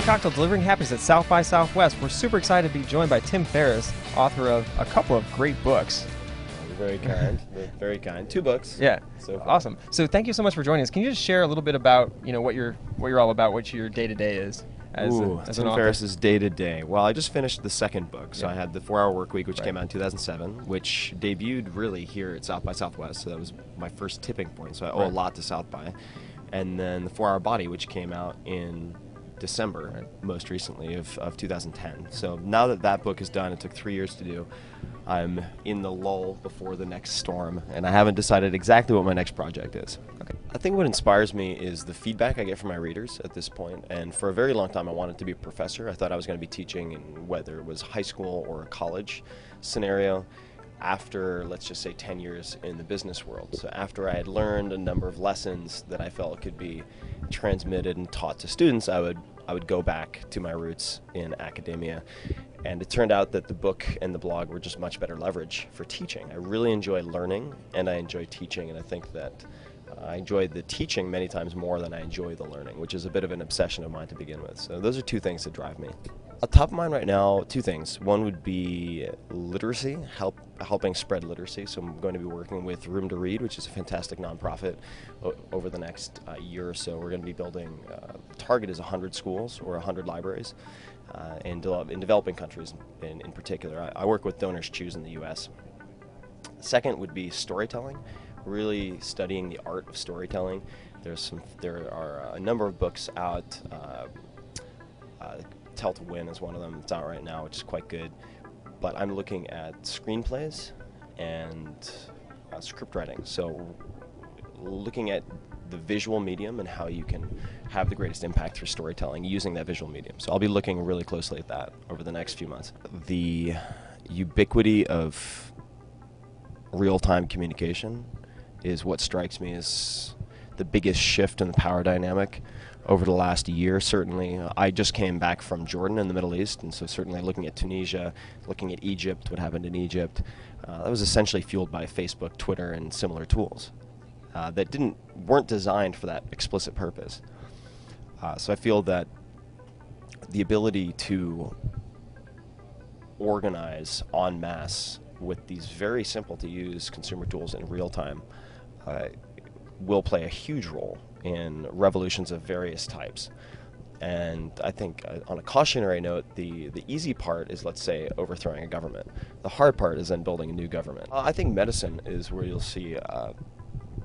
At Cocktail, delivering happiness at South by Southwest. We're super excited to be joined by Tim Ferriss, author of a couple of great books. You're very kind. Very kind. 2 books. Yeah. So far. Awesome. So thank you so much for joining us. Can you just share a little bit about what you're all about, what your day-to-day is as Tim an author? Ferriss's day-to-day. Well, I just finished the second book. So Yeah. I had the 4-Hour Workweek, which Right. came out in 2007, which debuted really here at South by Southwest. So that was my first tipping point. So I owe a Right. lot to South by. And then the 4-Hour Body, which came out in December, Right. most recently, of 2010. So now that that book is done, it took 3 years to do. I'm in the lull before the next storm, and I haven't decided exactly what my next project is. Okay. I think what inspires me is the feedback I get from my readers at this point. And for a very long time, I wanted to be a professor. I thought I was going to be teaching in whether it was high school or a college scenario after, let's just say, 10 years in the business world. So after I had learned a number of lessons that I felt could be transmitted and taught to students, I would go back to my roots in academia. And it turned out that the book and the blog were just much better leverage for teaching. I really enjoy learning, and I enjoy teaching, and I think that I enjoy the teaching many times more than I enjoy the learning, which is a bit of an obsession of mine to begin with. So those are 2 things that drive me. Top of mind right now, 2 things. One would be literacy, helping spread literacy. So I'm going to be working with Room to Read, which is a fantastic nonprofit. Over the next year or so, we're going to be building, the target is 100 schools or 100 libraries in developing countries in particular. I work with Donors Choose in the U.S. Second would be storytelling, really studying the art of storytelling. There are a number of books out. Tell to Win is one of them. It's out right now, which is quite good. But I'm looking at screenplays and script writing. So looking at the visual medium and how you can have the greatest impact for storytelling using that visual medium. So I'll be looking really closely at that over the next few months. The ubiquity of real-time communication is what strikes me as the biggest shift in the power dynamic over the last year. Certainly, I just came back from Jordan in the Middle East, and so certainly looking at Tunisia, looking at Egypt, what happened in Egypt, that was essentially fueled by Facebook, Twitter, and similar tools that weren't designed for that explicit purpose. So I feel that the ability to organize en masse with these very simple to use consumer tools in real time will play a huge role in revolutions of various types. And I think on a cautionary note, the easy part is, let's say, overthrowing a government. The hard part is then building a new government. I think medicine is where you'll see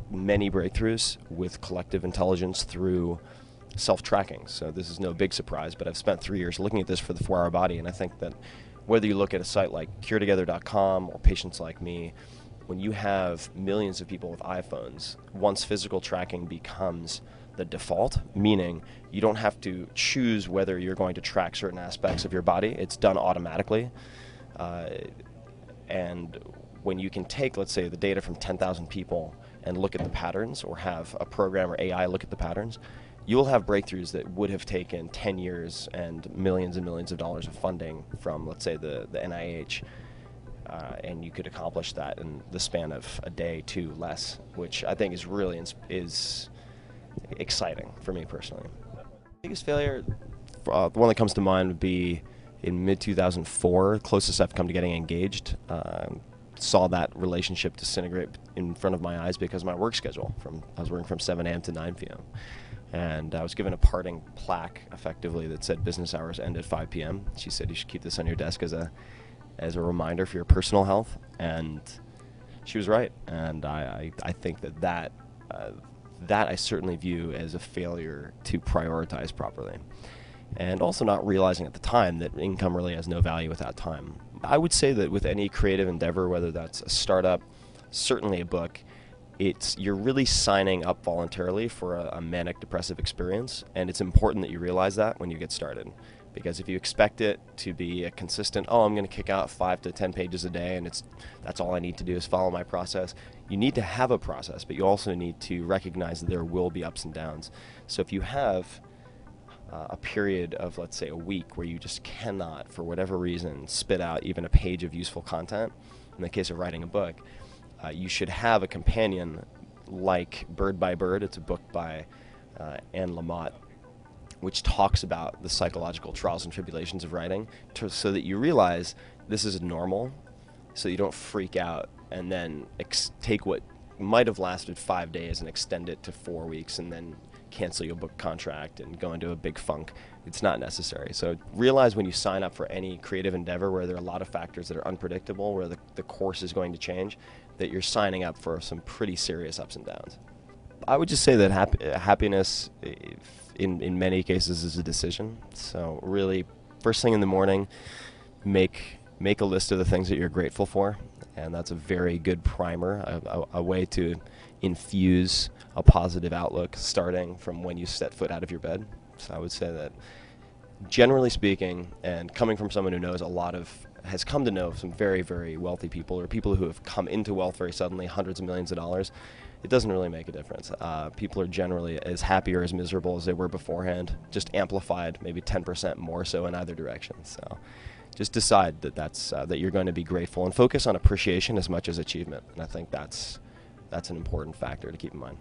many breakthroughs with collective intelligence through self-tracking. So this is no big surprise, but I've spent 3 years looking at this for the 4-Hour Body, and I think that whether you look at a site like curetogether.com or Patients Like Me, when you have millions of people with iPhones, once physical tracking becomes the default, meaning you don't have to choose whether you're going to track certain aspects of your body, it's done automatically. And when you can take, let's say, the data from 10,000 people and look at the patterns, or have a program or AI look at the patterns, you'll have breakthroughs that would have taken 10 years and millions of dollars of funding from, let's say, the NIH. And you could accomplish that in the span of a day, 2 less, which I think is really is exciting for me personally. Biggest failure, the one that comes to mind would be in mid-2004, closest I've come to getting engaged. Saw that relationship disintegrate in front of my eyes because of my work schedule. I was working from 7 a.m. to 9 p.m. And I was given a parting plaque, effectively, that said business hours end at 5 p.m. She said you should keep this on your desk as a reminder for your personal health, and she was right. And I think that I certainly view as a failure to prioritize properly, and also not realizing at the time that income really has no value without time. I would say that with any creative endeavor, whether that's a startup, certainly a book, you're really signing up voluntarily for a manic depressive experience, and it's important that you realize that when you get started. Because if you expect it to be a consistent, I'm going to kick out 5 to 10 pages a day, and that's all I need to do is follow my process. You need to have a process, but you also need to recognize that there will be ups and downs. So if you have a period of, let's say, a week where you just cannot, for whatever reason, spit out even a page of useful content, in the case of writing a book, you should have a companion like Bird by Bird. It's a book by Anne Lamott, which talks about the psychological trials and tribulations of writing, so that you realize this is normal, so you don't freak out and then take what might have lasted 5 days and extend it to 4 weeks and then cancel your book contract and go into a big funk. It's not necessary. So realize when you sign up for any creative endeavor where there are a lot of factors that are unpredictable, where the course is going to change, that you're signing up for some pretty serious ups and downs. I would just say that happiness in many cases is a decision. So really, first thing in the morning, make a list of the things that you're grateful for, and that's a very good primer, a way to infuse a positive outlook starting from when you set foot out of your bed. So I would say that, generally speaking, and coming from someone who has come to know some very, very wealthy people, or people who have come into wealth very suddenly, hundreds of millions of dollars, it doesn't really make a difference. People are generally as happy or as miserable as they were beforehand, just amplified maybe 10% more so in either direction. So just decide that you're going to be grateful and focus on appreciation as much as achievement. And I think that's an important factor to keep in mind.